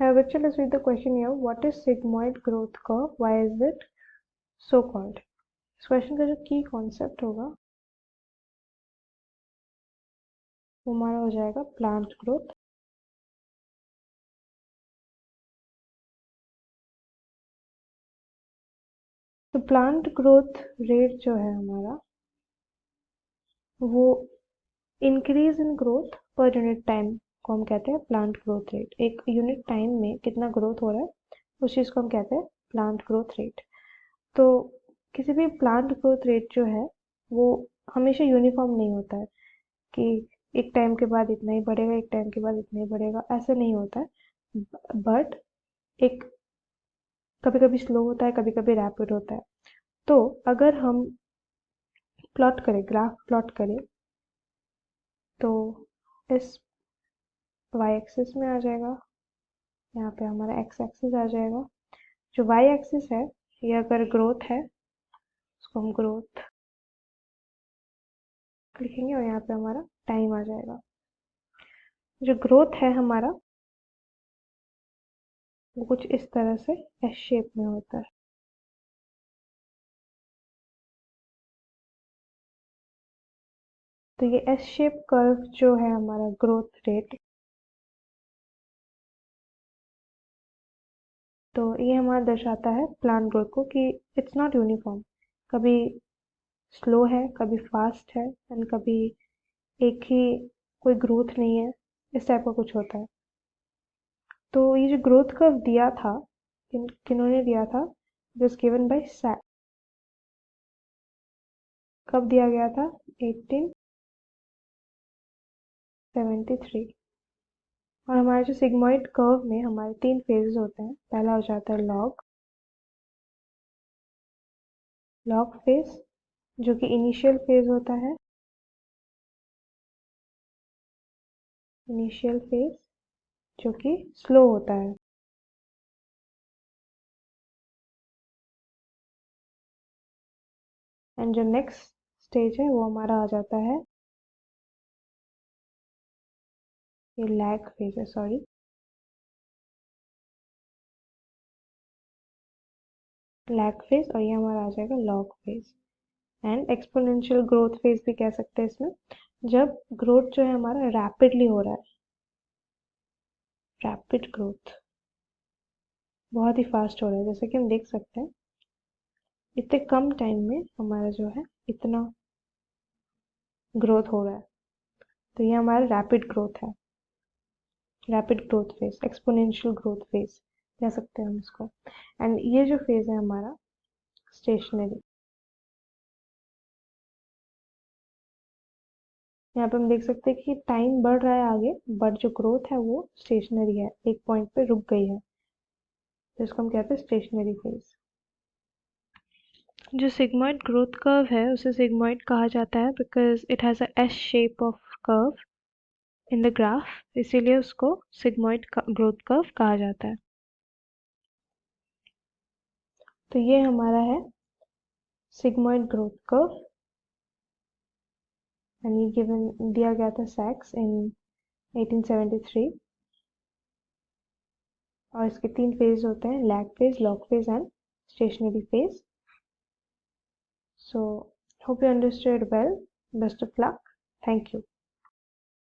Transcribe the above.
Bachcha, let's read the question here. What is sigmoid growth curve? Why is it so called? इस question का जो की concept होगा वो हमारा हो जाएगा प्लांट ग्रोथ। तो प्लांट ग्रोथ रेट जो है हमारा वो increase in growth per unit time को हम कहते हैं प्लांट ग्रोथ रेट। एक यूनिट टाइम में कितना ग्रोथ हो रहा है उस चीज़ को हम कहते हैं प्लांट ग्रोथ रेट। तो किसी भी प्लांट ग्रोथ रेट जो है वो हमेशा यूनिफॉर्म नहीं होता है कि एक टाइम के बाद इतना ही बढ़ेगा, एक टाइम के बाद इतना ही बढ़ेगा, ऐसा नहीं होता है। बट एक कभी कभी स्लो होता है, कभी कभी रैपिड होता है। तो अगर हम प्लॉट करें, ग्राफ प्लॉट करें, तो इस y एक्सिस में आ जाएगा, यहाँ पे हमारा x एक्सिस आ जाएगा। जो y एक्सिस है ये अगर ग्रोथ है उसको हम ग्रोथ लिखेंगे और यहाँ पे हमारा टाइम आ जाएगा। जो ग्रोथ है हमारा वो कुछ इस तरह से एस शेप में होता है। तो ये एस शेप कर्व जो है हमारा ग्रोथ रेट, तो ये हमारा दर्शाता है प्लांट ग्रोथ को कि इट्स नॉट यूनिफॉर्म, कभी स्लो है, कभी फास्ट है, एंड कभी एक ही कोई ग्रोथ नहीं है, इस टाइप का कुछ होता है। तो ये जो ग्रोथ कर्व दिया था किन्होंने दिया था, जस्ट गिवन बाय सैक। कब दिया गया था? 1873। और हमारे जो सिग्मॉइड कर्व में हमारे 3 फेजेस होते हैं। पहला हो जाता है लॉग फेज, जो कि इनिशियल फेज होता है, इनिशियल फेज जो कि स्लो होता है। एंड जो नेक्स्ट स्टेज है वो हमारा आ जाता है, ये लैग फेज है, सॉरी, लैग फेज, और ये हमारा आ जाएगा log phase. And exponential growth phase भी कह सकते हैं इसमें, जब ग्रोथ जो है हमारा रैपिडली हो रहा है, रैपिड ग्रोथ बहुत ही फास्ट हो रहा है। जैसे कि हम देख सकते हैं इतने कम टाइम में हमारा जो है इतना ग्रोथ हो रहा है। तो ये हमारा रैपिड ग्रोथ है, rapid growth phase, exponential growth phase कह सकते हैं हम इसको। एंड ये जो फेज है हमारा स्टेशनरी, यहाँ पे हम देख सकते हैं कि टाइम बढ़ रहा है आगे, बट जो ग्रोथ है वो स्टेशनरी है, एक पॉइंट पे रुक गई है, तो इसको हम कहते हैं स्टेशनरी फेज। जो सिग्मॉइड ग्रोथ कर्व है उसे सिग्मॉइड कहा जाता है because it has a S shape of curve in the graph, इसीलिए उसको सिग्मॉइड ग्रोथ कर्व कहा जाता है। तो ये हमारा है सिग्मॉइड ग्रोथ कर्व, एंड ये गिवन दिया गया था सैक्स इन 1873। और इसके 3 फेज होते हैं, lag phase, log phase and stationary phase. So hope you understood well. Best of luck. Thank you.